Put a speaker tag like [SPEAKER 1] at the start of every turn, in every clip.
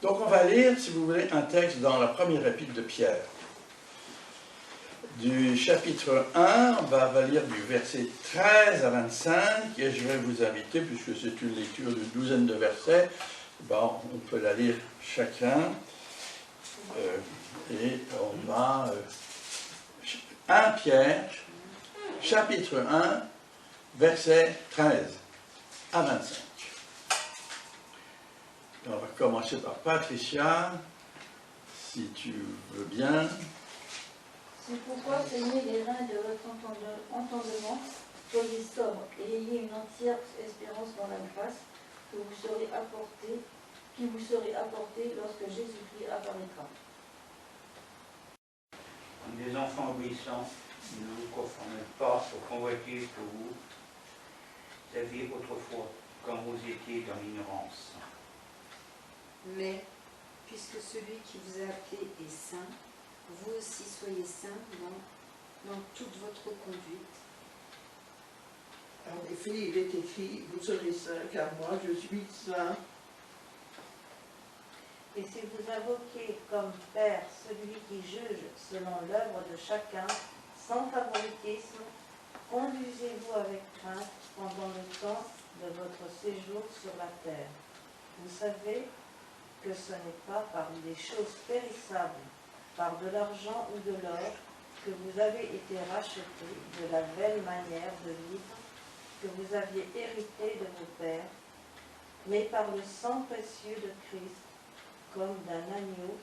[SPEAKER 1] Donc on va lire, si vous voulez, un texte dans la première épître de Pierre. Du chapitre 1, on va lire du verset 13 à 25, et je vais vous inviter, puisque c'est une lecture d'une douzaine de versets, on peut la lire chacun, et on va... 1 Pierre, chapitre 1, verset 13 à 25. On va commencer par Patricia, si tu veux bien.
[SPEAKER 2] C'est pourquoi saignez les reins de votre entendement, soyez sobre et ayez une entière espérance dans la grâce qui vous sera apportée lorsque Jésus-Christ apparaîtra.
[SPEAKER 3] Comme des enfants obéissants, ne vous conformez pas aux convoitises que vous aviez autrefois, quand vous étiez dans l'ignorance.
[SPEAKER 4] Mais, puisque celui qui vous a appelé est saint, vous aussi soyez saints dans toute votre conduite.
[SPEAKER 5] En effet, il est écrit, vous serez saints, car moi je suis saint.
[SPEAKER 2] Et si vous invoquez comme Père celui qui juge selon l'œuvre de chacun, sans favoritisme, conduisez-vous avec crainte pendant le temps de votre séjour sur la terre. Vous savez que ce n'est pas par des choses périssables, par de l'argent ou de l'or, que vous avez été rachetés de la belle manière de vivre que vous aviez hérité de vos pères, mais par le sang précieux de Christ, comme d'un agneau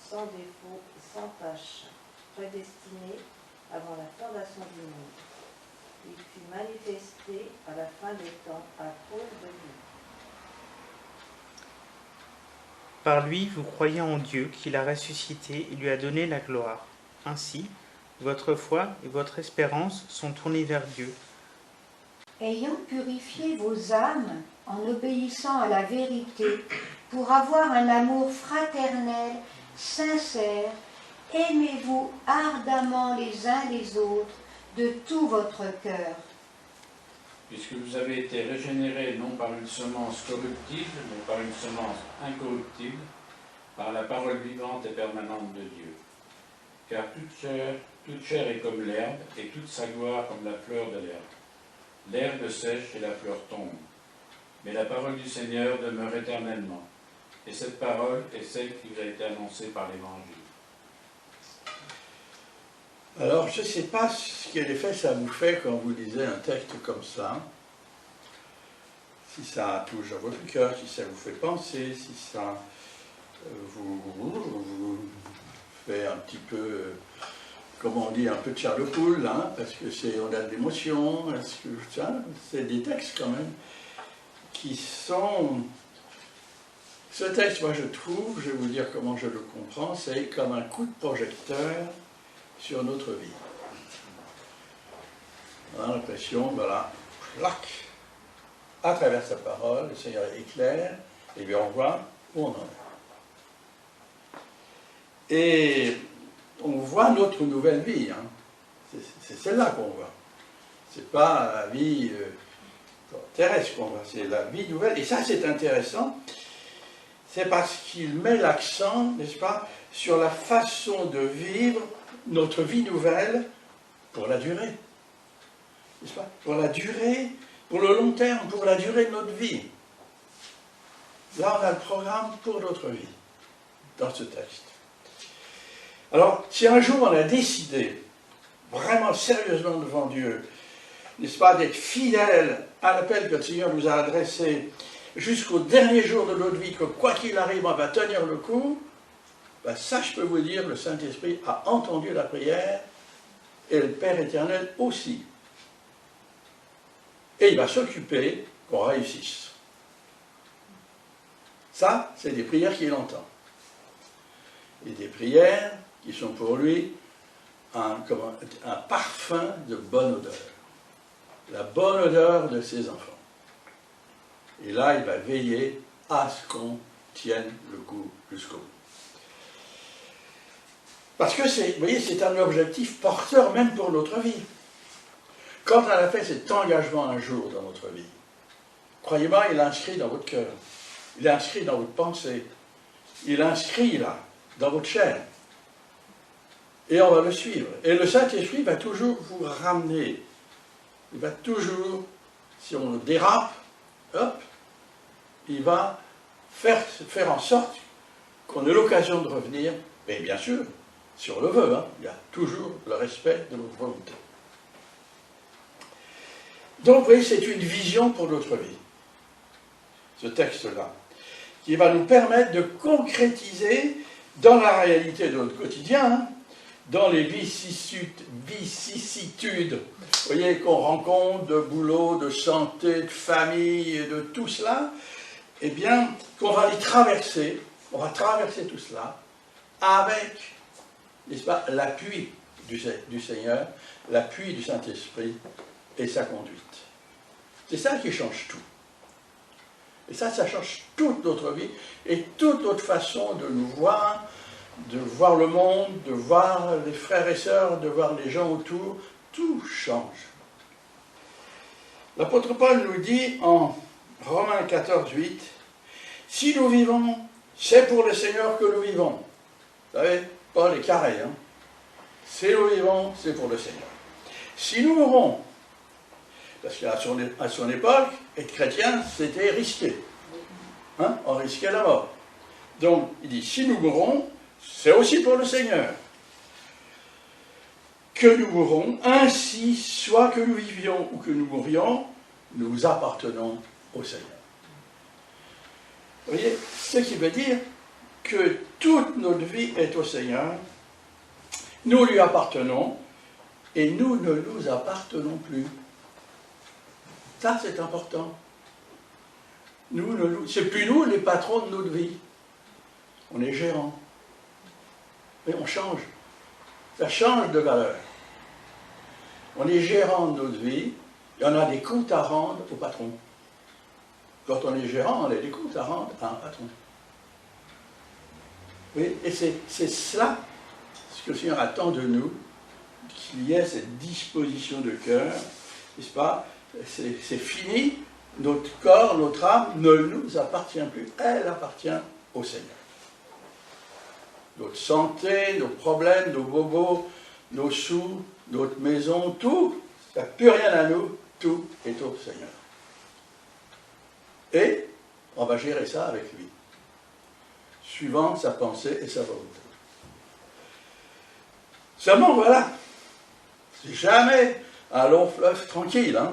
[SPEAKER 2] sans défaut et sans tache, prédestiné avant la fondation du monde. Il fut manifesté à la fin des temps à cause de lui.
[SPEAKER 6] Par lui, vous croyez en Dieu qui l'a ressuscité et lui a donné la gloire. Ainsi, votre foi et votre espérance sont tournées vers Dieu.
[SPEAKER 7] Ayant purifié vos âmes en obéissant à la vérité, pour avoir un amour fraternel, sincère, aimez-vous ardemment les uns les autres de tout votre cœur.
[SPEAKER 8] Puisque vous avez été régénérés non par une semence corruptible, mais par une semence incorruptible, par la parole vivante et permanente de Dieu. Car toute chair est comme l'herbe, et toute sa gloire comme la fleur de l'herbe. L'herbe sèche et la fleur tombe, mais la parole du Seigneur demeure éternellement. Et cette parole est celle qui vous a été annoncée par l'Évangile.
[SPEAKER 1] Alors, je ne sais pas quel effet ça vous fait quand vous lisez un texte comme ça. Si ça touche à votre cœur, si ça vous fait penser, si ça vous fait un petit peu, comment on dit, un peu de chair de poule, hein, parce que on a de l'émotion, c'est des textes quand même qui sont... Ce texte, moi je trouve, je vais vous dire comment je le comprends, c'est comme un coup de projecteur sur notre vie. On a l'impression, voilà, clac, à travers sa parole, le Seigneur éclaire, et bien on voit où on en est. Et on voit notre nouvelle vie, hein. C'est celle-là qu'on voit. C'est pas la vie terrestre qu'on voit, c'est la vie nouvelle. Et ça c'est intéressant, c'est parce qu'il met l'accent, n'est-ce pas, sur la façon de vivre notre vie nouvelle pour la durée. N'est-ce pas? Pour la durée, pour le long terme, pour la durée de notre vie. Là, on a le programme pour notre vie, dans ce texte. Alors, si un jour on a décidé, vraiment sérieusement devant Dieu, n'est-ce pas, d'être fidèle à l'appel que le Seigneur nous a adressé jusqu'au dernier jour de notre vie, que quoi qu'il arrive, on va tenir le coup, ben ça, je peux vous dire, le Saint-Esprit a entendu la prière, et le Père éternel aussi. Et il va s'occuper qu'on réussisse. Ça, c'est des prières qu'il entend. Et des prières qui sont pour lui un parfum de bonne odeur. La bonne odeur de ses enfants. Et là, il va veiller à ce qu'on tienne le coup jusqu'au bout. Parce que, vous voyez, c'est un objectif porteur même pour notre vie. Quand on a fait cet engagement un jour dans notre vie, croyez-moi, il est inscrit dans votre cœur. Il est inscrit dans votre pensée. il inscrit là, dans votre chair. Et on va le suivre. Et le Saint-Esprit va toujours vous ramener. Il va toujours, si on dérape, hop, il va faire en sorte qu'on ait l'occasion de revenir, mais bien sûr, si on le veut, hein, il y a toujours le respect de notre volonté. Donc, vous voyez, c'est une vision pour notre vie, ce texte-là, qui va nous permettre de concrétiser dans la réalité de notre quotidien, hein, dans les vicissitudes, vous voyez, qu'on rencontre, de boulot, de santé, de famille, de tout cela, eh bien, qu'on va les traverser, on va traverser tout cela avec, n'est-ce pas, l'appui du Seigneur, l'appui du Saint-Esprit et sa conduite. C'est ça qui change tout. Et ça change toute notre vie et toute notre façon de nous voir, de voir le monde, de voir les frères et sœurs, de voir les gens autour. Tout change. L'apôtre Paul nous dit en Romains 14, 8, « Si nous vivons, c'est pour le Seigneur que nous vivons. » Vous savez, Paul est carré. Hein? Si nous vivons, c'est pour le Seigneur. Si nous mourons, parce qu'à son époque, être chrétien, c'était risqué. Hein? On risquait la mort. Donc, il dit, si nous mourons, c'est aussi pour le Seigneur. Que nous mourons, ainsi, soit que nous vivions ou que nous mourions, nous appartenons au Seigneur. Vous voyez, ce qui veut dire que toute notre vie est au Seigneur, nous lui appartenons, et nous ne nous appartenons plus. Ça, c'est important. C'est plus nous les patrons de notre vie. On est gérants. Mais on change. Ça change de valeur. On est gérant de notre vie, et on a des comptes à rendre au patron. Quand on est gérant, on a des comptes à rendre à un patron. Oui, et c'est cela, ce que le Seigneur attend de nous, qu'il y ait cette disposition de cœur, n'est-ce pas? C'est fini, notre corps, notre âme ne nous appartient plus, elle appartient au Seigneur. Notre santé, nos problèmes, nos bobos, nos sous, notre maison, tout, il n'y a plus rien à nous, tout est au Seigneur. Et on va gérer ça avec lui, suivant sa pensée et sa volonté. Seulement, voilà, c'est jamais un long fleuve tranquille, hein.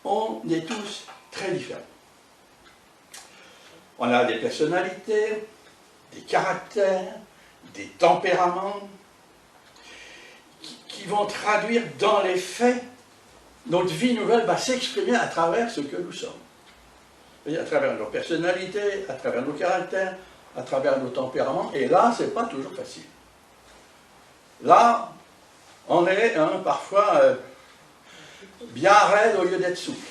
[SPEAKER 1] On est tous très différents. On a des personnalités, des caractères, des tempéraments qui vont traduire dans les faits. Notre vie nouvelle va s'exprimer à travers ce que nous sommes. Et à travers nos personnalités, à travers nos caractères, à travers nos tempéraments. Et là, ce n'est pas toujours facile. Là, on est parfois bien raide au lieu d'être souple.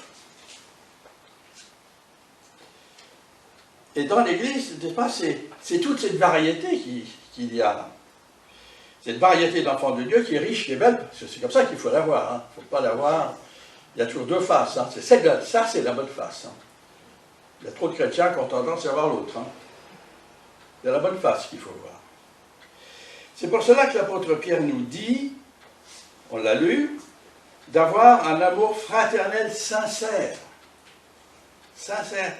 [SPEAKER 1] Et dans l'Église, c'est toute cette variété qu'il y a là. Cette variété d'enfants de Dieu qui est riche, qui est belle, parce que c'est comme ça qu'il faut l'avoir. Hein. Il ne faut pas l'avoir. Il y a toujours deux faces. Hein. Ça, c'est la bonne face. Hein. Il y a trop de chrétiens qui ont tendance à voir l'autre. Hein. Il y a la bonne face qu'il faut voir. C'est pour cela que l'apôtre Pierre nous dit, on l'a lu, d'avoir un amour fraternel sincère. Sincère.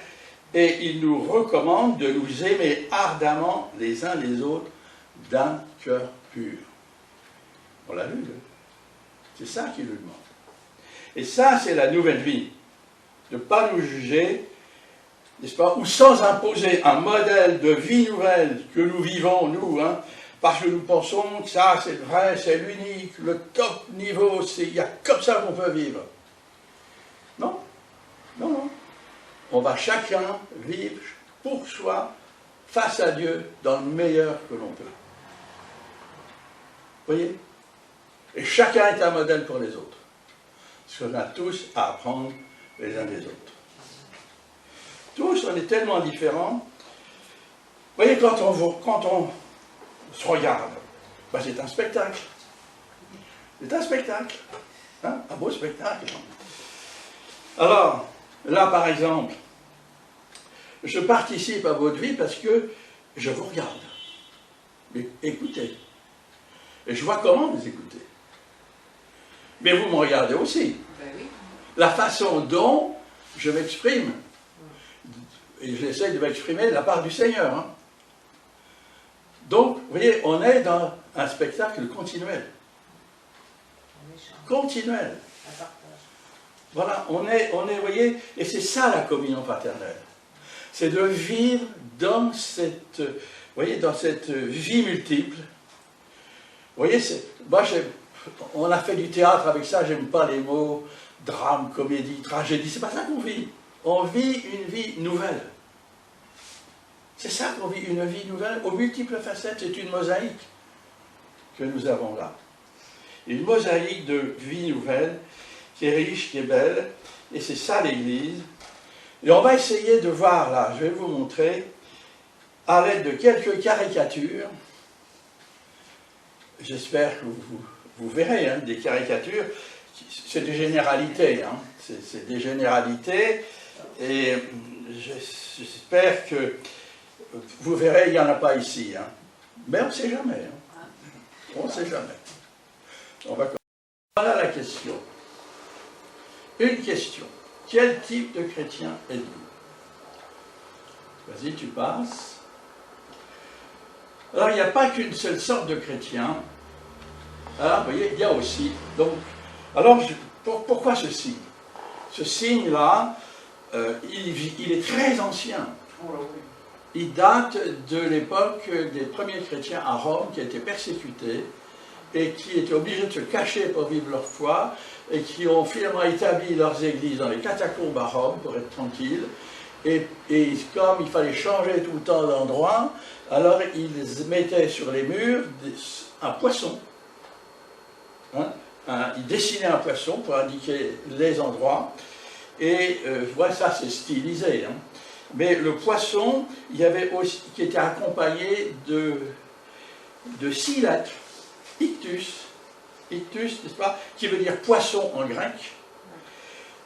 [SPEAKER 1] Et il nous recommande de nous aimer ardemment les uns les autres d'un cœur pur. On l'a lu, c'est ça qu'il nous demande. Et ça, c'est la nouvelle vie. De ne pas nous juger, n'est-ce pas, ou sans imposer un modèle de vie nouvelle que nous vivons, nous, hein, parce que nous pensons que ça, c'est vrai, c'est l'unique, le top niveau, il y a comme ça qu'on peut vivre. Non, non, non. On va chacun vivre pour soi, face à Dieu, dans le meilleur que l'on peut. Vous voyez? Et chacun est un modèle pour les autres. Parce qu'on a tous à apprendre les uns des autres. Tous, on est tellement différents. Vous voyez, quand on se regarde, ben c'est un spectacle. C'est un spectacle. Hein? Un beau spectacle. Alors, là, par exemple, je participe à votre vie parce que je vous regarde. Mais écoutez. Et je vois comment vous écoutez. Mais vous me regardez aussi.
[SPEAKER 4] Ben oui.
[SPEAKER 1] La façon dont je m'exprime. Et j'essaie de m'exprimer de la part du Seigneur. Hein. Donc, vous voyez, on est dans un spectacle continuel. Continuel. Voilà, on est, vous voyez, et c'est ça la communion fraternelle. C'est de vivre dans cette, vous voyez, dans cette vie multiple. Vous voyez, moi, on a fait du théâtre avec ça, j'aime pas les mots drame, comédie, tragédie, c'est pas ça qu'on vit. On vit une vie nouvelle. C'est ça qu'on vit, une vie nouvelle, aux multiples facettes, c'est une mosaïque que nous avons là. Une mosaïque de vie nouvelle, qui est riche, qui est belle, et c'est ça l'Église. Et on va essayer de voir là, je vais vous montrer, à l'aide de quelques caricatures, j'espère que vous verrez, hein, des caricatures, c'est des généralités, hein, c'est des généralités, et j'espère que vous verrez, il n'y en a pas ici, hein. Mais on ne sait jamais. Hein. On ne sait jamais. On va... Voilà la question. Une question. Quel type de chrétien êtes-vous? Vas-y, tu passes. Alors, il n'y a pas qu'une seule sorte de chrétien. Alors, vous voyez, il y a aussi... Donc, alors, pourquoi ce signe? Ce signe-là, il est très ancien. Il date de l'époque des premiers chrétiens à Rome qui étaient persécutés et qui étaient obligés de se cacher pour vivre leur foi et qui ont finalement établi leurs églises dans les catacombes à Rome pour être tranquilles. Et comme il fallait changer tout le temps d'endroit, alors ils mettaient sur les murs un poisson. Hein, ils dessinaient un poisson pour indiquer les endroits. Et voilà, ça c'est stylisé. Hein. Mais le poisson, il y avait aussi, qui était accompagné de 6 lettres. Ictus, n'est-ce pas, qui veut dire poisson en grec.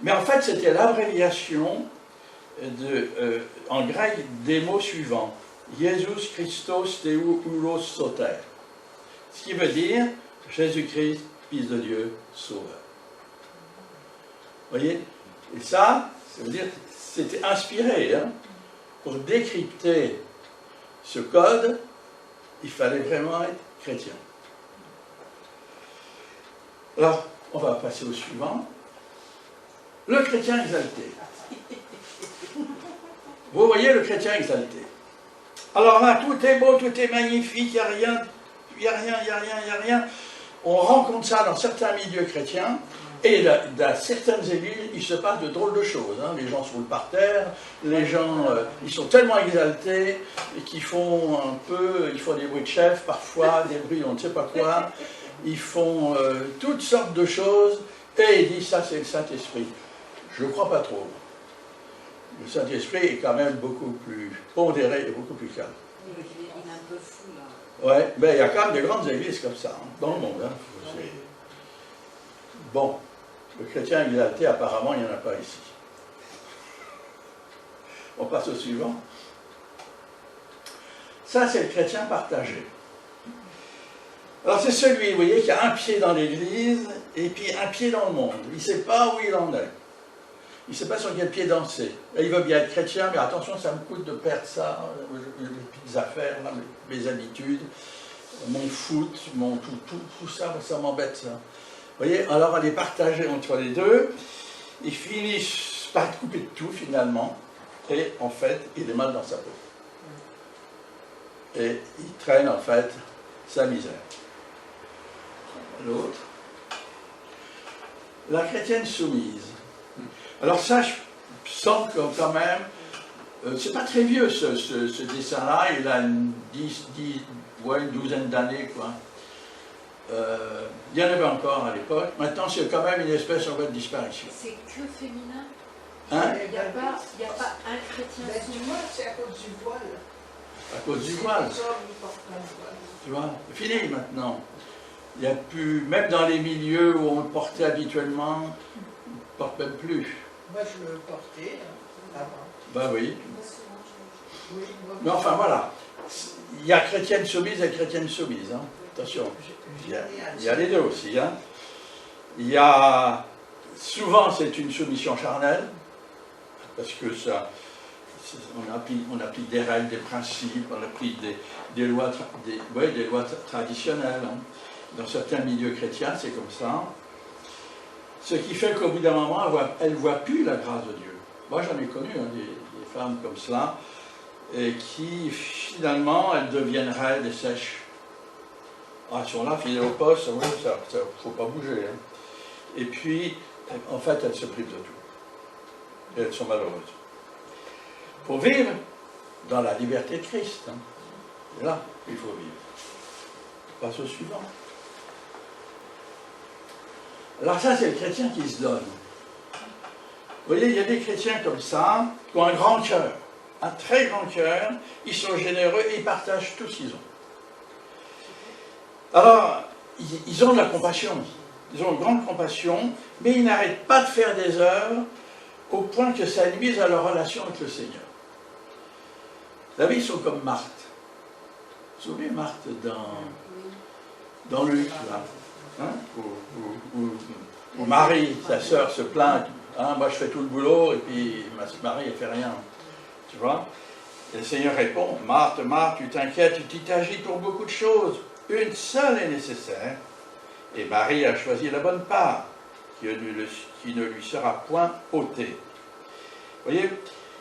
[SPEAKER 1] Mais en fait, c'était l'abréviation en grec des mots suivants. Jesus Christos Theou Oulos Soter. Ce qui veut dire Jésus-Christ, Fils de Dieu, Sauveur. Vous voyez? Et ça veut dire, c'était inspiré. Hein? Pour décrypter ce code, il fallait vraiment être chrétien. Alors, on va passer au suivant. Le chrétien exalté. Vous voyez le chrétien exalté. Alors là, tout est beau, tout est magnifique, il n'y a rien, il n'y a rien, il n'y a rien, il n'y a rien. On rencontre ça dans certains milieux chrétiens, et dans certaines églises, il se passe de drôles de choses. Hein. Les gens se roulent par terre, les gens, ils sont tellement exaltés qu'ils font ils font des bruits de chef parfois, des bruits on ne sait pas quoi. Ils font toutes sortes de choses, et ils disent ça c'est le Saint-Esprit. Je ne crois pas trop. Le Saint-Esprit est quand même beaucoup plus pondéré et beaucoup plus calme.
[SPEAKER 4] Il est un peu fou là.
[SPEAKER 1] Ouais, mais il y a quand même des grandes églises comme ça, hein, dans le monde. Hein. Bon, le chrétien exalté, apparemment, il n'y en a pas ici. On passe au suivant. Ça, c'est le chrétien partagé. Alors c'est celui, vous voyez, qui a un pied dans l'église et puis un pied dans le monde. Il ne sait pas où il en est. Il ne sait pas sur quel pied danser. Et il veut bien être chrétien, mais attention, ça me coûte de perdre ça, les petites affaires, là, mes habitudes, mon foot, tout ça, ça m'embête ça. Vous voyez, alors elle est partagée entre les deux. Ils finissent par être coupés de tout finalement. Et en fait, il est mal dans sa peau. Et il traîne en fait sa misère. L'autre. La chrétienne soumise. Alors ça, je sens que quand même, c'est pas très vieux ce dessin-là, il a une douzaine d'années, quoi. Il y en avait encore à l'époque. Maintenant, c'est quand même une espèce en voie de disparition.
[SPEAKER 4] C'est que féminin.
[SPEAKER 1] Hein?
[SPEAKER 4] Il n'y a pas un chrétien soumis.
[SPEAKER 5] C'est à cause du voile.
[SPEAKER 1] À cause du voile. Tu vois, c'est fini maintenant. Il n'y a plus, même dans les milieux où on le portait habituellement, on ne le porte même plus.
[SPEAKER 5] Moi, je le portais avant.
[SPEAKER 1] Ben oui. Mais enfin, voilà. Il y a chrétienne soumise et chrétienne soumise. Hein. Attention. Il y a les deux aussi. Hein. Il y a... Souvent, c'est une soumission charnelle, parce que ça... On applique des règles, des principes, on applique des lois traditionnelles. Hein. Dans certains milieux chrétiens, c'est comme ça. Ce qui fait qu'au bout d'un moment, elle ne voit plus la grâce de Dieu. Moi, j'en ai connu hein, des femmes comme cela, et qui, finalement, elles deviennent raides et sèches. Ah, elles sont là, fidèles au poste, oui, ça ne faut pas bouger. Hein. Et puis, en fait, elles se privent de tout. Et elles sont malheureuses. Pour vivre dans la liberté de Christ, hein. C'est là qu'il faut vivre. On passe au suivant. Alors ça, c'est le chrétien qui se donne. Vous voyez, il y a des chrétiens comme ça, qui ont un grand cœur, un très grand cœur, ils sont généreux et ils partagent tout ce qu'ils ont. Alors, ils ont de la compassion, ils ont une grande compassion, mais ils n'arrêtent pas de faire des œuvres au point que ça nuise à leur relation avec le Seigneur. Vous savez, ils sont comme Marthe. Vous vous souvenez Marthe dans Luc, là, hein, où Marie, sa sœur, se plaint. Hein, moi, je fais tout le boulot, et puis Marie, elle ne fait rien. Tu vois? Et le Seigneur répond, Marthe, Marthe, tu t'inquiètes, tu t'agis pour beaucoup de choses. Une seule est nécessaire. Et Marie a choisi la bonne part, qui ne lui sera point ôtée. Vous voyez?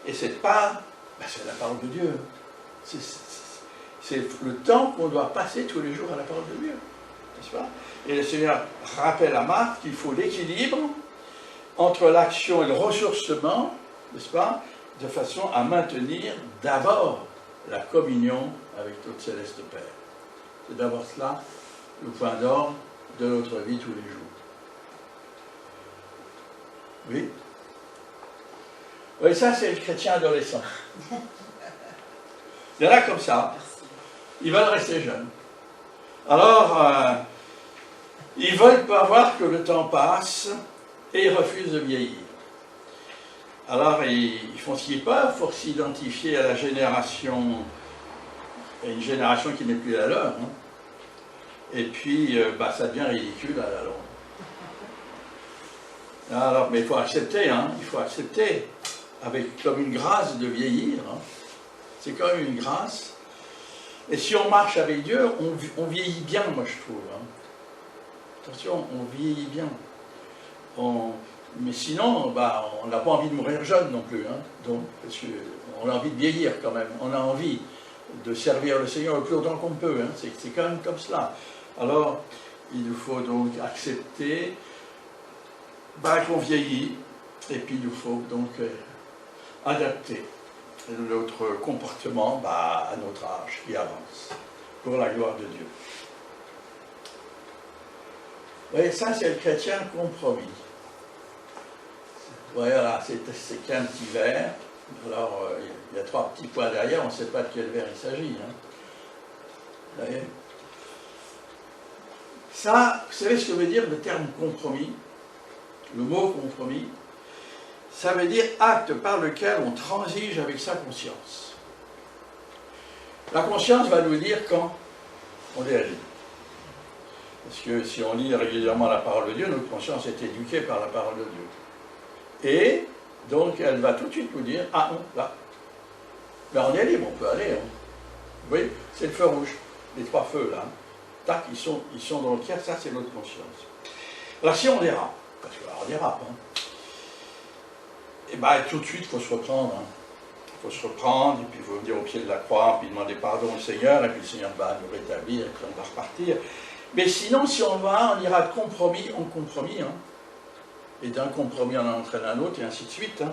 [SPEAKER 1] Et cette part, ben, c'est la parole de Dieu. C'est le temps qu'on doit passer tous les jours à la parole de Dieu. N'est-ce pas? Et le Seigneur rappelle à Marthe qu'il faut l'équilibre entre l'action et le ressourcement, n'est-ce pas, de façon à maintenir d'abord la communion avec notre céleste Père. C'est d'abord cela le point d'ordre de notre vie tous les jours. Oui? Oui, ça c'est le chrétien adolescent. Il y en a comme ça. Ils veulent rester jeunes. Alors, ils ne veulent pas voir que le temps passe et ils refusent de vieillir. Alors, ils font ce qu'ils peuvent pour s'identifier à la génération, à une génération qui n'est plus la leur. Hein. Et puis, ça devient ridicule à la longue. Alors, mais il faut accepter, hein, il faut accepter, avec comme une grâce de vieillir. Hein. C'est quand même une grâce. Et si on marche avec Dieu, on vieillit bien, moi je trouve. Hein. Attention, on vieillit bien. Mais sinon, on n'a pas envie de mourir jeune non plus. Hein. Donc, parce qu'on a envie de vieillir quand même. On a envie de servir le Seigneur le plus longtemps qu'on peut. Hein. C'est quand même comme cela. Alors, il nous faut donc accepter qu'on vieillit. Et puis, il nous faut donc adapter notre comportement à notre âge qui avance, pour la gloire de Dieu. Vous voyez, ça c'est le chrétien compromis. Voilà, c'est qu'un petit verre. Alors, il y a 3 petits points derrière, on ne sait pas de quel verre il s'agit. Hein. Vous voyez? Ça, vous savez ce que veut dire le terme compromis? Le mot compromis? Ça veut dire acte par lequel on transige avec sa conscience. La conscience va nous dire quand on réagit. Parce que si on lit régulièrement la parole de Dieu, notre conscience est éduquée par la parole de Dieu. Et donc elle va tout de suite nous dire, ah non, là. Là on est libre, on peut aller. Hein. Vous voyez, c'est le feu rouge, les 3 feux là. Tac, ils sont dans le tiers, ça c'est notre conscience. Alors si on dérape, parce qu'on dérape, hein, et tout de suite, il faut se reprendre. Hein. Il faut se reprendre, et puis il faut venir au pied de la croix, puis demander pardon au Seigneur, et puis le Seigneur va nous rétablir, et puis on va repartir. Mais sinon, si on ira de compromis en compromis, hein. Et d'un compromis on en entraîne un autre, et ainsi de suite. Hein.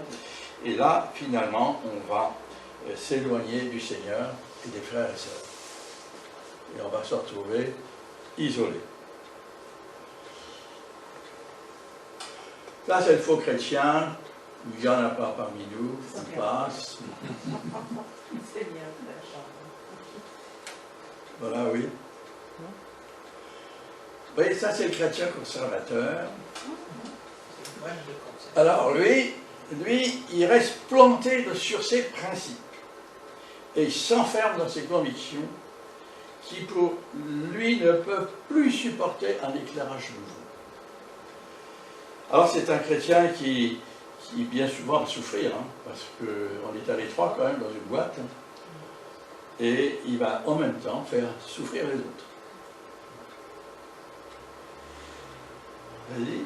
[SPEAKER 1] Et là, finalement, on va s'éloigner du Seigneur et des frères et sœurs. Et on va se retrouver isolés. Ça, c'est le faux chrétien. Il n'y en a pas parmi nous, on passe.
[SPEAKER 2] C'est bien,
[SPEAKER 1] Voilà, oui. Vous voyez, ça c'est le chrétien conservateur. Alors lui, il reste planté sur ses principes. et il s'enferme dans ses convictions qui, pour lui, ne peuvent plus supporter un éclairage nouveau. Alors c'est un chrétien qui bien souvent va souffrir, hein, parce qu'on est à l'étroit quand même dans une boîte, hein, et il va en même temps faire souffrir les autres. Vas-y.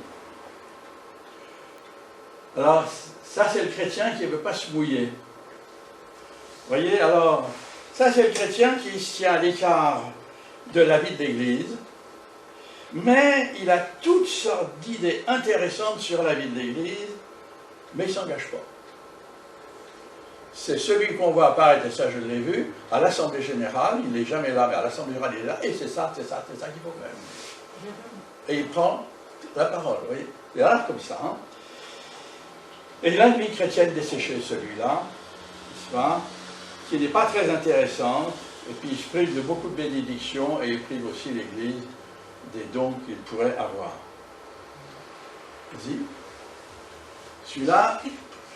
[SPEAKER 1] Alors, ça c'est le chrétien qui ne veut pas se mouiller. Vous voyez, alors, ça c'est le chrétien qui se tient à l'écart de la vie de l'Église, mais il a toutes sortes d'idées intéressantes sur la vie de l'Église, mais il ne s'engage pas. C'est celui qu'on voit apparaître, et ça je l'ai vu, à l'Assemblée Générale, il n'est jamais là, mais à l'Assemblée Générale il est là, et c'est ça qu'il faut faire. Et il prend la parole, vous voyez. Il est là comme ça. Hein. Et il a une vie chrétienne desséchée, celui-là, n'est-ce pas, qui n'est pas très intéressante, et puis il se prive de beaucoup de bénédictions, et il prive aussi l'Église des dons qu'il pourrait avoir. Vas-y. Celui-là,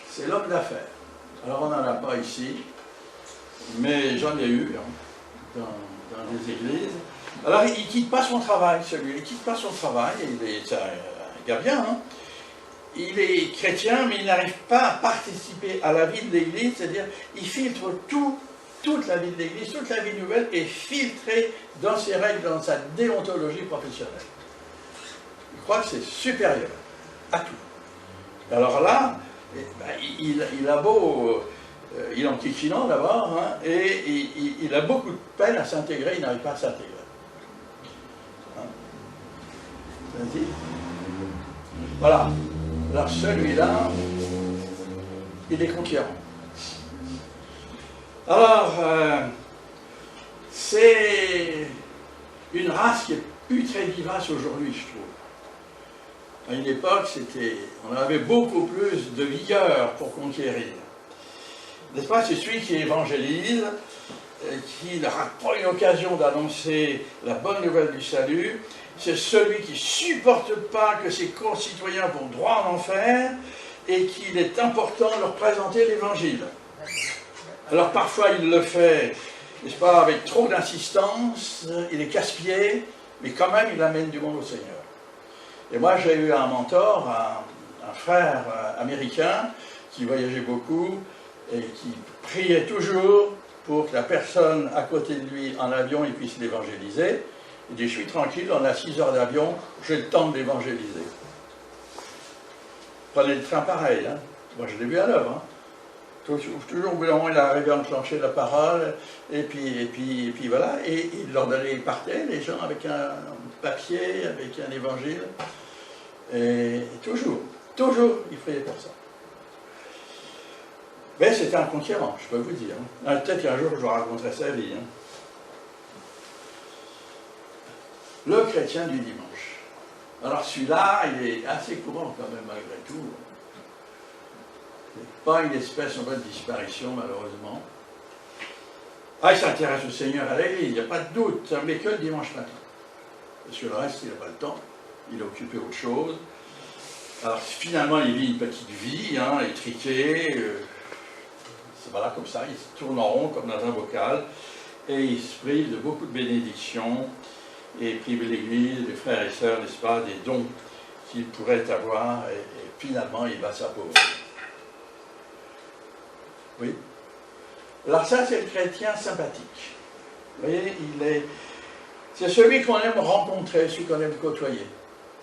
[SPEAKER 1] c'est l'homme d'affaires. Alors on n'en a pas ici, mais j'en ai eu hein, dans des églises. Alors il ne quitte pas son travail, celui-là, il ne quitte pas son travail, c'est un gars bien, hein. Il est chrétien, mais il n'arrive pas à participer à la vie de l'Église, c'est-à-dire il filtre toute la vie de l'Église, toute la vie nouvelle est filtrée dans ses règles, dans sa déontologie professionnelle. Il croit que c'est supérieur à tout. Alors là, il a beau, il est antiquinant d'abord, hein, et il a beaucoup de peine à s'intégrer, il n'arrive pas à s'intégrer. Hein. Vas-y. Voilà. Alors celui-là, il est conquérant. Alors, c'est une race qui est plus très vivace aujourd'hui, je trouve. À une époque, on avait beaucoup plus de vigueur pour conquérir. N'est-ce pas? C'est celui qui évangélise, qui ne rate pas une occasion d'annoncer la bonne nouvelle du salut. C'est celui qui ne supporte pas que ses concitoyens vont droit en enfer et qu'il est important de leur présenter l'évangile. Alors parfois il le fait, n'est-ce pas, avec trop d'insistance, il est casse-pied, mais quand même il amène du monde au Seigneur. Et moi j'ai eu un mentor, un frère américain qui voyageait beaucoup et qui priait toujours pour que la personne à côté de lui en avion il puisse l'évangéliser. Il dit, je suis tranquille, on a 6 heures d'avion, j'ai le temps de l'évangéliser. Prenez le train pareil, hein. Moi je l'ai vu à l'œuvre. Hein. Toujours au bout d'un moment il arrivait à enclencher la parole, et puis voilà, et il leur donnait, il partait, les gens avec un papier, avec un évangile, et toujours, il priait pour ça. Mais c'était un conquérant, je peux vous dire. Hein. Peut-être qu'un jour je vous raconterai sa vie. Hein. Le chrétien du dimanche. Alors celui-là, il est assez courant quand même malgré tout. Pas une espèce en voie de disparition malheureusement. Ah, il s'intéresse au Seigneur à l'église, il n'y a pas de doute, mais que le dimanche matin. Parce que le reste, il n'a pas le temps, il est occupé autre chose. Alors finalement, il vit une petite vie, hein, étriquée, voilà comme ça, il se tourne en rond comme dans un bocal, et il se prive de beaucoup de bénédictions, et prive l'Église, les frères et sœurs, n'est-ce pas, des dons qu'il pourrait avoir, et finalement il va s'appauvrir. Oui. Alors ça, c'est le chrétien sympathique. Vous voyez, c'est celui qu'on aime rencontrer, celui qu'on aime côtoyer.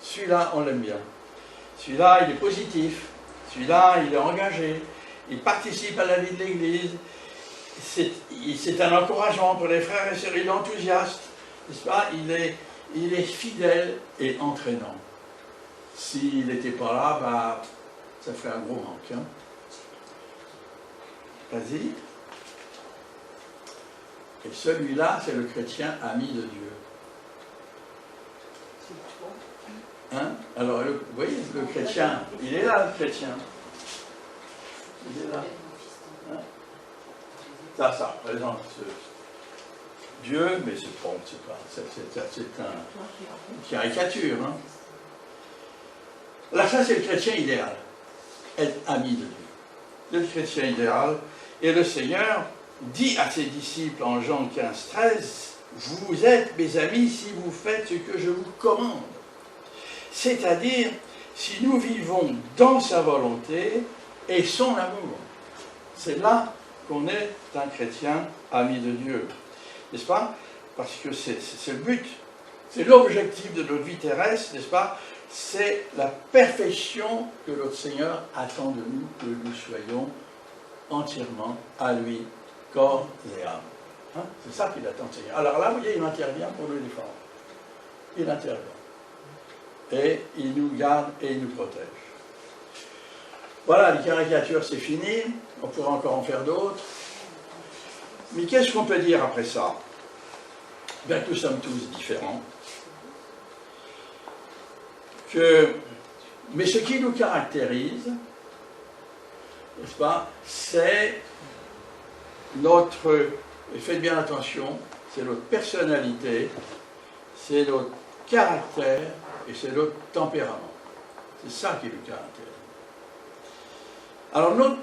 [SPEAKER 1] Celui-là, on l'aime bien. Celui-là, il est positif. Celui-là, il est engagé. Il participe à la vie de l'Église. C'est un encouragement pour les frères et sœurs. Il est enthousiaste. N'est-ce pas? Il est fidèle et entraînant. S'il n'était pas là, bah, ça ferait un gros manque. Hein. Vas-y. Et celui-là, c'est le chrétien ami de Dieu. Hein? Alors, vous voyez, le chrétien, il est là, le chrétien. Il est là. Hein? Ça représente Dieu, mais c'est une caricature. Hein? Là, ça, c'est le chrétien idéal. Être ami de Dieu. C'est le chrétien idéal. Et le Seigneur, dit à ses disciples en Jean 15, 13, « Vous êtes mes amis si vous faites ce que je vous commande. » C'est-à-dire, si nous vivons dans sa volonté et son amour. C'est là qu'on est un chrétien ami de Dieu. N'est-ce pas? Parce que c'est le but. C'est l'objectif de notre vie terrestre, n'est-ce pas? C'est la perfection que notre Seigneur attend de nous, que nous soyons entièrement à lui, corps et âme. Hein? C'est ça qu'il attend, le Seigneur. Alors là, vous voyez, il intervient pour nous défendre. Il intervient. Et il nous garde et il nous protège. Voilà, les caricatures, c'est fini. On pourrait encore en faire d'autres. Mais qu'est-ce qu'on peut dire après ça? Bien que nous sommes tous différents. Mais ce qui nous caractérise, n'est-ce pas, c'est notre, et faites bien attention, c'est notre personnalité, c'est notre caractère et c'est notre tempérament. C'est ça qui nous caractérise. Alors notre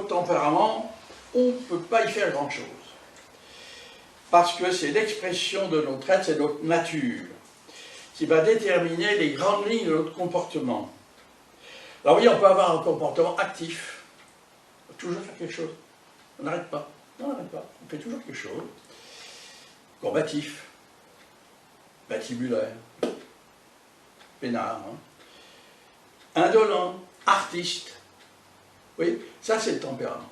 [SPEAKER 1] tempérament, on ne peut pas y faire grand-chose. Parce que c'est l'expression de notre être, c'est notre nature, qui va déterminer les grandes lignes de notre comportement. Alors oui, on peut avoir un comportement actif, on peut toujours faire quelque chose. On n'arrête pas. Non, on n'arrête pas. On fait toujours quelque chose. Combatif, batibulaire, peinard, hein. Indolent, artiste. Oui, ça c'est le tempérament.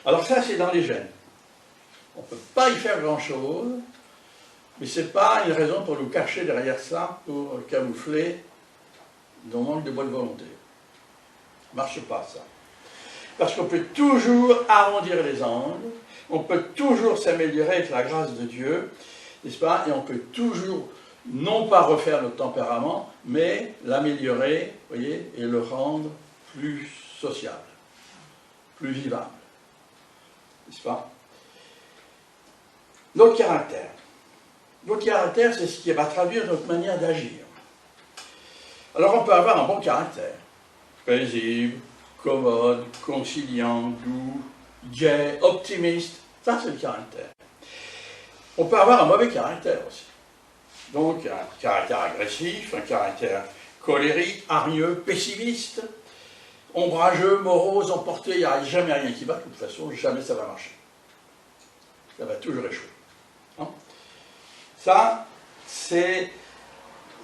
[SPEAKER 1] Alors ça c'est dans les gènes. On ne peut pas y faire grand-chose, mais ce n'est pas une raison pour nous cacher derrière ça, pour camoufler nos manques de bonne volonté. Ça ne marche pas ça. Parce qu'on peut toujours arrondir les angles, on peut toujours s'améliorer avec la grâce de Dieu, n'est-ce pas? Et on peut toujours, non pas refaire notre tempérament, mais l'améliorer, voyez, et le rendre plus sociable, plus vivable. N'est-ce pas? Notre caractère. Notre caractère, c'est ce qui va traduire notre manière d'agir. Alors on peut avoir un bon caractère, paisible, commode, conciliant, doux, gai, optimiste. Ça, c'est le caractère. On peut avoir un mauvais caractère aussi. Donc, un caractère agressif, un caractère colérique, hargneux, pessimiste, ombrageux, morose, emporté. Il n'y a jamais rien qui va. De toute façon, jamais ça va marcher. Ça va toujours échouer. Hein? Ça, c'est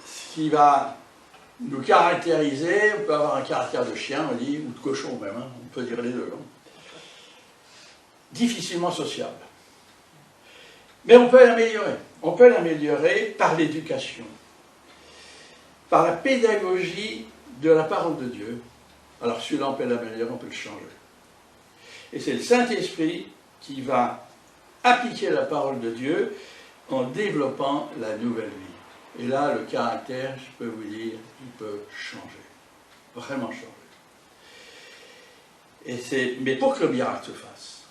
[SPEAKER 1] ce qui va nous caractériser. On peut avoir un caractère de chien, on dit, ou de cochon même. Hein? On peut dire les deux. Hein? Difficilement sociable. Mais on peut l'améliorer. On peut l'améliorer par l'éducation, par la pédagogie de la parole de Dieu. Alors celui-là, on peut l'améliorer, on peut le changer. Et c'est le Saint-Esprit qui va appliquer la parole de Dieu en développant la nouvelle vie. Et là, le caractère, je peux vous dire, il peut changer. Vraiment changer. Mais pour que le miracle se fasse,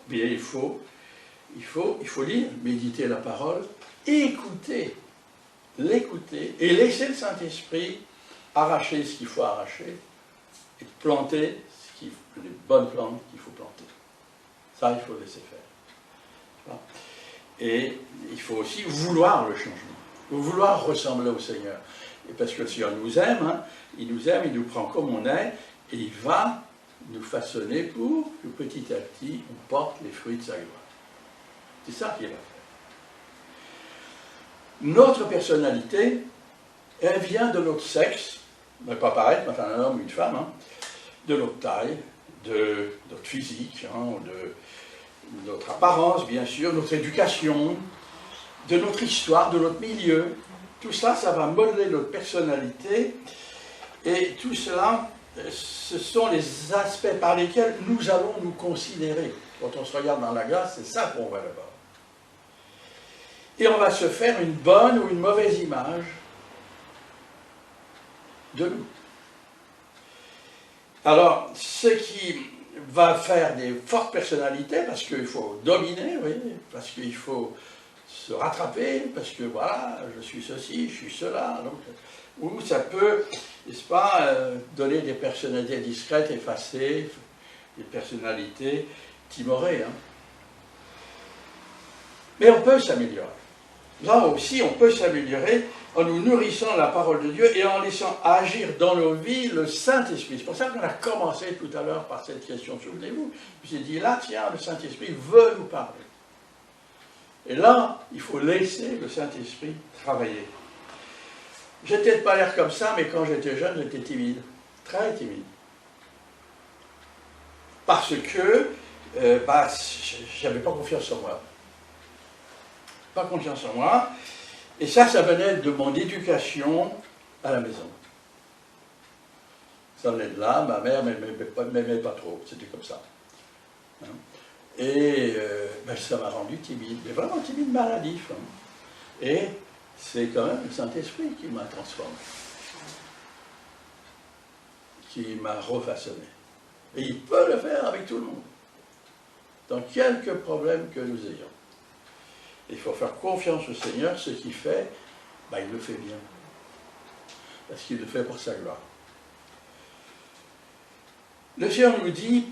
[SPEAKER 1] bien, il faut lire, méditer la parole, écouter, l'écouter, et laisser le Saint-Esprit arracher ce qu'il faut arracher, et planter les bonnes plantes qu'il faut planter. Ça, il faut laisser faire. Et il faut aussi vouloir le changement, vouloir ressembler au Seigneur. Et parce que le Seigneur nous aime, hein, il nous prend comme on est, et il va nous façonner pour que petit à petit, on porte les fruits de sa gloire. C'est ça qu'il va faire. Notre personnalité, elle vient de notre sexe, mais pas pareil, quand un homme ou une femme, hein, de notre taille, de notre physique, hein, de notre apparence, bien sûr, notre éducation, de notre histoire, de notre milieu. Tout ça, ça va modeler notre personnalité. Et tout cela, ce sont les aspects par lesquels nous allons nous considérer. Quand on se regarde dans la glace, c'est ça qu'on voit là-bas. Et on va se faire une bonne ou une mauvaise image de nous. Alors, ce qui va faire des fortes personnalités, parce qu'il faut dominer, oui, parce qu'il faut se rattraper, parce que voilà, je suis ceci, je suis cela, donc, ou ça peut, n'est-ce pas, donner des personnalités discrètes, effacées, des personnalités timorées. Hein. Mais on peut s'améliorer. Là aussi, on peut s'améliorer en nous nourrissant la parole de Dieu et en laissant agir dans nos vies le Saint-Esprit. C'est pour ça qu'on a commencé tout à l'heure par cette question. Souvenez-vous, j'ai dit là, tiens, le Saint-Esprit veut nous parler. Et là, il faut laisser le Saint-Esprit travailler. J'ai peut-être pas l'air comme ça, mais quand j'étais jeune, j'étais timide. Très timide. Parce que j'avais pas confiance en moi. Pas confiance en moi. Et ça venait de mon éducation à la maison. Ça venait de là, ma mère ne m'aimait pas trop, c'était comme ça. Hein? Et ça m'a rendu timide, mais vraiment timide, maladif. Hein? Et c'est quand même le Saint-Esprit qui m'a transformé, qui m'a refaçonné. Et il peut le faire avec tout le monde, dans quelques problèmes que nous ayons. Il faut faire confiance au Seigneur, ce qu'il fait, il le fait bien. Parce qu'il le fait pour sa gloire. Le Seigneur nous dit,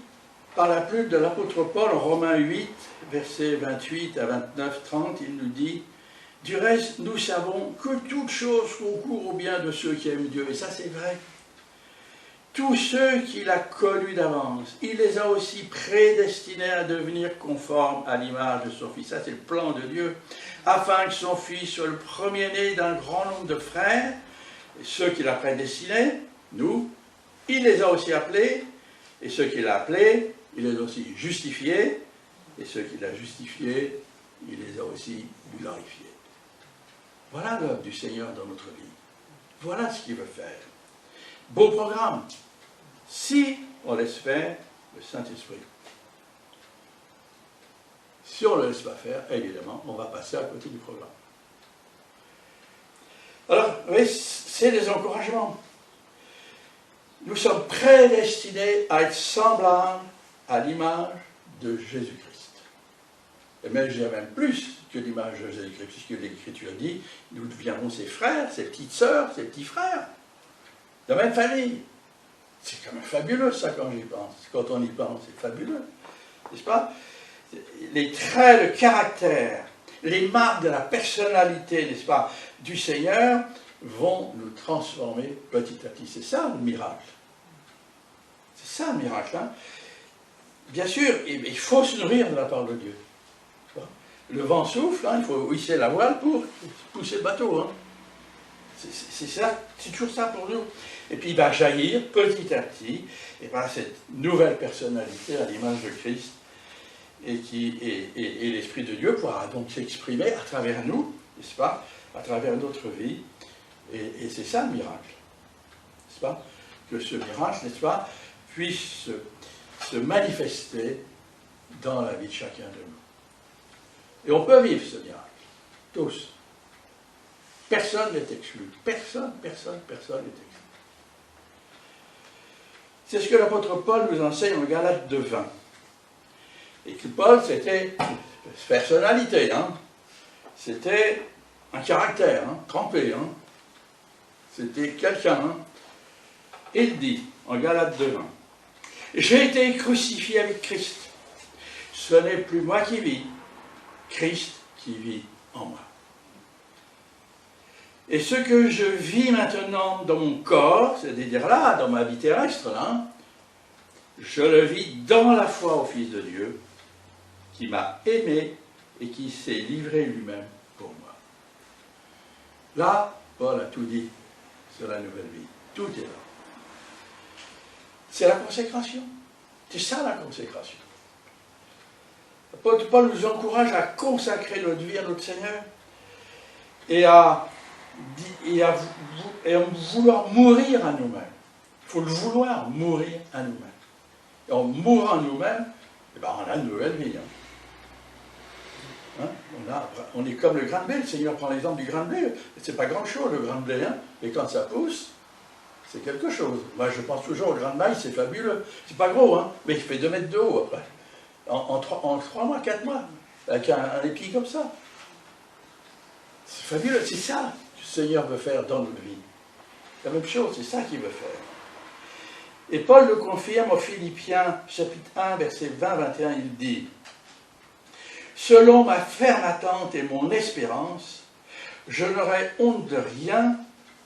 [SPEAKER 1] par la plume de l'apôtre Paul, en Romains 8, versets 28 à 29, 30, il nous dit, « Du reste, nous savons que toutes choses concourent au bien de ceux qui aiment Dieu. » Et ça, c'est vrai. Tous ceux qu'il a connus d'avance, il les a aussi prédestinés à devenir conformes à l'image de son Fils. Ça, c'est le plan de Dieu. Afin que son Fils soit le premier-né d'un grand nombre de frères, et ceux qu'il a prédestinés, nous, il les a aussi appelés, et ceux qu'il a appelés, il les a aussi justifiés, et ceux qu'il a justifiés, il les a aussi glorifiés. Voilà l'œuvre du Seigneur dans notre vie. Voilà ce qu'il veut faire. Beau programme, si on laisse faire le Saint-Esprit. Si on ne le laisse pas faire, évidemment, on va passer à côté du programme. Alors, oui, c'est des encouragements. Nous sommes prédestinés à être semblables à l'image de Jésus-Christ. Et même, je dirais même plus que l'image de Jésus-Christ, puisque l'Écriture dit, nous deviendrons ses frères, ses petites sœurs, ses petits frères. De la même famille. C'est quand même fabuleux, ça, quand j'y pense. Quand on y pense, c'est fabuleux. N'est-ce pas? Les traits de caractère, les marques de la personnalité, n'est-ce pas, du Seigneur vont nous transformer petit à petit. C'est ça, le miracle. C'est ça, le miracle. Hein? Bien sûr, il faut se nourrir de la parole de Dieu. Le vent souffle, hein, il faut hisser la voile pour pousser le bateau. Hein? C'est ça, c'est toujours ça pour nous. Et puis il va jaillir petit à petit, et par cette nouvelle personnalité à l'image de Christ, et l'Esprit de Dieu pourra donc s'exprimer à travers nous, n'est-ce pas, à travers notre vie, et c'est ça le miracle, n'est-ce pas, que ce miracle, n'est-ce pas, puisse se manifester dans la vie de chacun de nous. Et on peut vivre ce miracle, tous. Personne n'est exclu. Personne n'est exclu. C'est ce que l'apôtre Paul nous enseigne en Galates 2:20. Et que Paul, c'était une personnalité, hein. C'était un caractère, hein, trempé. Hein. C'était quelqu'un. Hein. Il dit, en Galates 2:20, « J'ai été crucifié avec Christ. Ce n'est plus moi qui vis, Christ qui vit en moi. Et ce que je vis maintenant dans mon corps, c'est-à-dire là, dans ma vie terrestre, là, je le vis dans la foi au Fils de Dieu, qui m'a aimé et qui s'est livré lui-même pour moi. » Là, Paul a tout dit sur la nouvelle vie. Tout est là. C'est la consécration. C'est ça la consécration. Paul nous encourage à consacrer notre vie à notre Seigneur et à vouloir mourir à nous-mêmes. Il faut le vouloir, mourir à nous-mêmes. Et en mourant à nous-mêmes, on a une nouvelle vie. Hein? On est comme le grain de blé. Le Seigneur prend l'exemple du grain de blé. C'est pas grand-chose le grain de blé. Hein? Et quand ça pousse, c'est quelque chose. Moi, je pense toujours au grain de maïs, c'est fabuleux. C'est pas gros, hein? Mais il fait 2 mètres de haut après. En 3 mois, 4 mois, avec un épi comme ça. C'est fabuleux. C'est ça que le Seigneur veut faire dans notre vie. La même chose, c'est ça qu'il veut faire. Et Paul le confirme aux Philippiens, chapitre 1, verset 20-21, il dit « Selon ma ferme attente et mon espérance, je n'aurai honte de rien,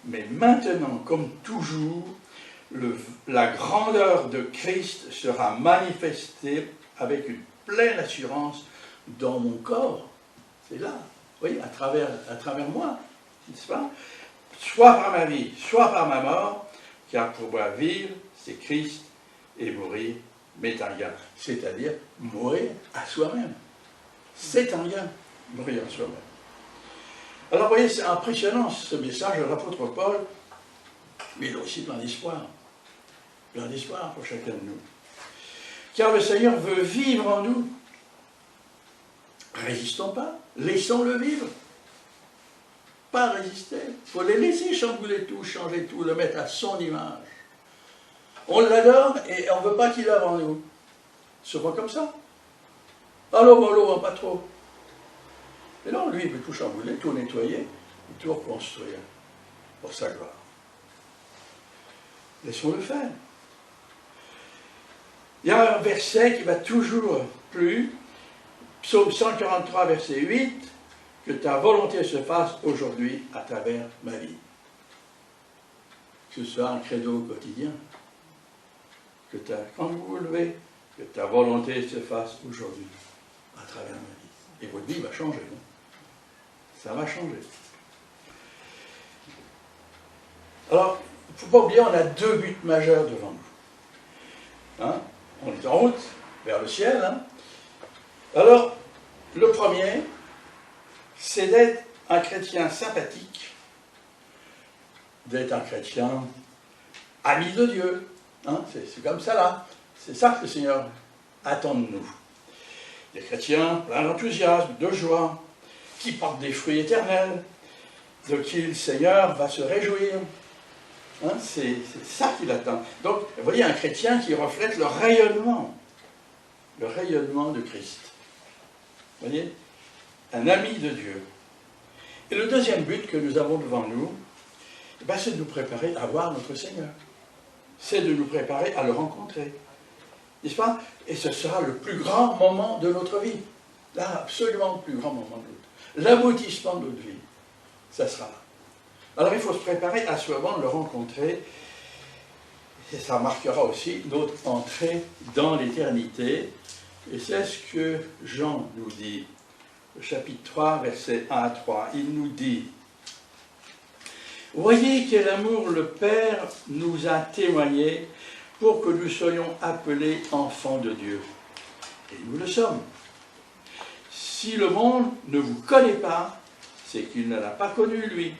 [SPEAKER 1] mais maintenant, comme toujours, la grandeur de Christ sera manifestée avec une pleine assurance dans mon corps. » C'est là, vous voyez, à travers moi, n'est-ce pas? Soit par ma vie, soit par ma mort, car pour moi vivre, c'est Christ, et mourir m'est un gain. C'est-à-dire mourir à soi-même. C'est un gain, mourir à soi-même. Alors vous voyez, c'est impressionnant ce message de l'apôtre Paul, mais il a aussi plein d'espoir. Plein d'espoir pour chacun de nous. Car le Seigneur veut vivre en nous. Résistons pas, laissons-le vivre. Pas résister. Il faut les laisser chambouler tout, changer tout, le mettre à son image. On l'adore et on ne veut pas qu'il œuvre en nous. C'est pas comme ça. Allô, pas trop. Et non, lui, il peut tout chambouler, tout nettoyer, et tout reconstruire pour sa gloire. Laissons-le faire. Il y a un verset qui m'a toujours plu, Psaume 143, verset 8, que ta volonté se fasse aujourd'hui à travers ma vie. Que ce soit un credo quotidien. Quand vous vous levez, que ta volonté se fasse aujourd'hui à travers ma vie. Et votre vie va changer. Non? Ça va changer. Alors, il ne faut pas oublier, on a deux buts majeurs devant nous. Hein? On est en route vers le ciel. Hein? Alors, le premier, c'est d'être un chrétien sympathique, d'être un chrétien ami de Dieu. Hein? C'est comme ça là. C'est ça que le Seigneur attend de nous. Des chrétiens pleins d'enthousiasme, de joie, qui portent des fruits éternels, de qui le Seigneur va se réjouir. Hein? C'est ça qu'il attend. Donc, vous voyez, un chrétien qui reflète le rayonnement de Christ. Vous voyez? Un ami de Dieu. Et le deuxième but que nous avons devant nous, c'est de nous préparer à voir notre Seigneur. C'est de nous préparer à le rencontrer. N'est-ce pas? Et ce sera le plus grand moment de notre vie. Là, absolument le plus grand moment de notre vie. L'aboutissement de notre vie. Ça sera là. Alors il faut se préparer à ce moment de le rencontrer. Et ça marquera aussi notre entrée dans l'éternité. Et c'est ce que Jean nous dit. Le chapitre 3, versets 1 à 3. Il nous dit: voyez quel amour le Père nous a témoigné pour que nous soyons appelés enfants de Dieu. Et nous le sommes. Si le monde ne vous connaît pas, c'est qu'il ne l'a pas connu lui.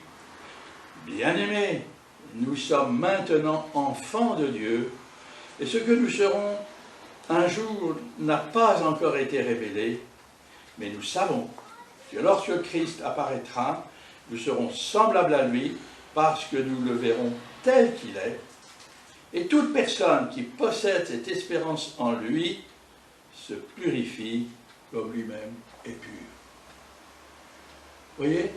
[SPEAKER 1] Bien-aimés, nous sommes maintenant enfants de Dieu, et ce que nous serons un jour n'a pas encore été révélé, mais nous savons que lorsque Christ apparaîtra, nous serons semblables à lui, parce que nous le verrons tel qu'il est, et toute personne qui possède cette espérance en lui se purifie comme lui-même est pur. Vous voyez,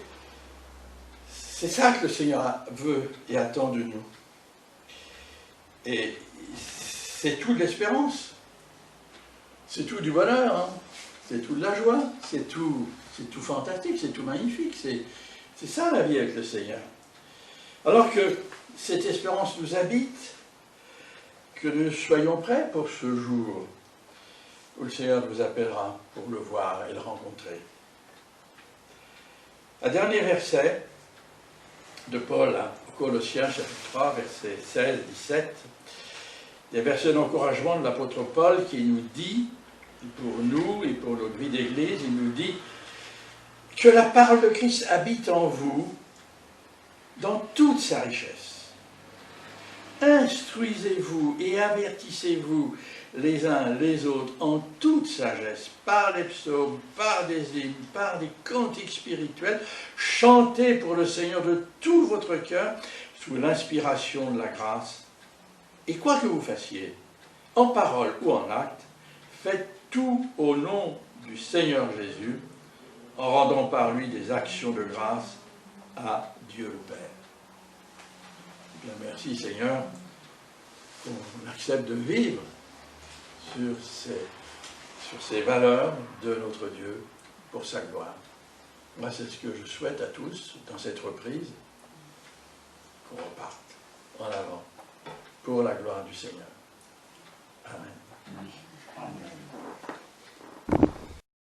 [SPEAKER 1] c'est ça que le Seigneur veut et attend de nous. Et c'est toute l'espérance, c'est tout du bonheur, hein. C'est tout de la joie, c'est tout fantastique, c'est tout magnifique, c'est ça la vie avec le Seigneur. Alors que cette espérance nous habite, que nous soyons prêts pour ce jour où le Seigneur nous appellera pour le voir et le rencontrer. Un dernier verset de Paul aux Colossiens, chapitre 3, versets 16-17, des versets d'encouragement de l'apôtre Paul qui nous dit, pour nous et pour notre vie d'Église, il nous dit que la parole de Christ habite en vous dans toute sa richesse. Instruisez-vous et avertissez-vous les uns les autres en toute sagesse, par les psaumes, par des hymnes, par des cantiques spirituels. Chantez pour le Seigneur de tout votre cœur, sous l'inspiration de la grâce. Et quoi que vous fassiez, en parole ou en acte, faites tout au nom du Seigneur Jésus, en rendant par lui des actions de grâce à Dieu le Père. Bien, merci Seigneur qu'on accepte de vivre sur ces valeurs de notre Dieu pour sa gloire. Moi, c'est ce que je souhaite à tous dans cette reprise, qu'on reparte en avant pour la gloire du Seigneur. Amen.
[SPEAKER 3] Amen.